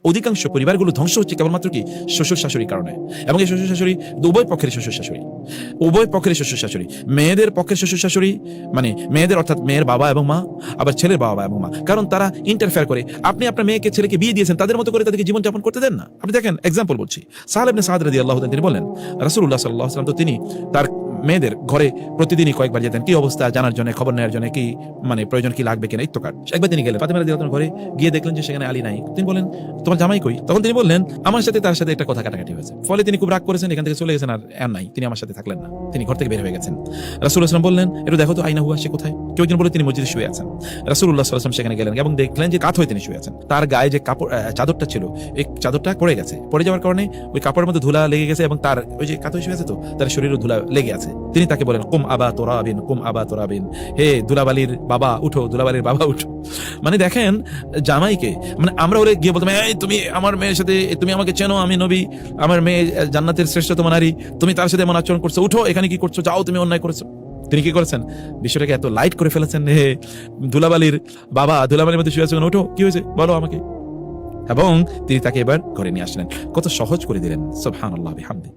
অধিকাংশ পরিবারগুলো ধ্বংস হচ্ছে কেবলমাত্র কি শ্বশুর শাশুড়ির কারণে। এবং এই শ্বশুর শাশুড়ি উভয় পক্ষের শ্বশুর শাশুড়ি, উভয় পক্ষের শ্বশুর শাশুড়ি, মেয়েদের পক্ষের শ্বশুর শাশুড়ি মানে মেয়েদের অর্থাৎ মেয়ের বাবা এবং মা, আবার ছেলের বাবা এবং মা, কারণ তারা ইন্টারফেয়ার করে। আপনি আপনার মেয়েকে ছেলেকে বিয়ে দিয়েছেন, তাদের মতো করে তাদেরকে জীবনযাপন করতে দেন না। আপনি দেখেন, এক্সাম্পল বলছি, সাহাল ইবনে সাদ রাদিয়াল্লাহু তাআলা তিনি বলেন রাসূলুল্লাহ সাল্লাল্লাহু আলাইহি ওয়াসাল্লাম তো তিনি তার মেয়েদের ঘরে প্রতিদিনই কয়েকবার যেতেন, কি অবস্থা জানার জন্য, খবর নেওয়ার জন্য, কি মানে প্রয়োজন কি লাগবে কিনা ইত্যাকার। একবার তিনি গেলেন ফাতিমা রাদিয়াল্লাহু আনহার ঘরে, গিয়ে দেখলেন যে সেখানে আলী নাই। তিনি বলেন, তোমার জামাই কই? তখন তিনি বললেন, আমার সাথে তার সাথে একটা কথা কাটাকাটি হয়েছে, ফলে তিনি খুব রাগ করেছেন, এখান থেকে চলে গেছেন, আর নাই, তিনি আমার সাথে থাকলেন না, তিনি ঘর থেকে বের হয়ে গেছেন। রাসূলুল্লাহ সাল্লাল্লাহু আলাইহি ওয়াসাল্লাম বললেন, একটু দেখো তো আইনা হুয়া, সে কোথায়? কেউ একজন বলে তিনি মসজিদে শুয়ে আছেন। রাসূলুল্লাহ সাল্লাল্লাহু আলাইহি ওয়াসাল্লাম সেখানে গেলেন এবং দেখলেন যে কাত হয়ে তিনি শুয়ে আছেন। তার গায়ে যে কাপড় চাদরটা ছিল, এই চাদরটা পড়ে গেছে, পড়ে যাওয়ার কারণে ওই কাপড়ের মধ্যে ধুলা লেগে গেছে এবং তার ওই যে কাত হয়ে শুয়ে আছে তো তার শরীরে ধুলা লেগে আছে। তিনি তাকে বলেন, কুম আবা তুরাবিন, কুম আবা তুরাবিন, হে ধুলাবালির বাবা উঠো, ধুলাবালির বাবা উঠো। মানে দেখেন জামাইকে, মানে আমরা ওরে গিয়ে বলতাম, এই তুমি আমার মেয়ের সাথে, তুমি আমাকে চেনো, আমি নবী, আমার মেয়ে জান্নাতের শ্রেষ্ঠতম নারী, তুমি তার সাথে এমন আচরণ করছো, উঠো, এখানে কি করছো, যাও, তুমি অন্যায় করেছো। তিনি কি করেছেন? বিষয়টাকে এত লাইট করে ফেলেছেন, হে ধুলাবালির বাবা, ধুলাবালির মধ্যে শুয়ে আছেন, উঠো, কি হয়েছে বলো আমাকে। এবং তিনি তাকে এবার ঘরে নিয়ে আসলেন, কত সহজ করে দিলেন। সুবহানাল্লাহ বিহামদি।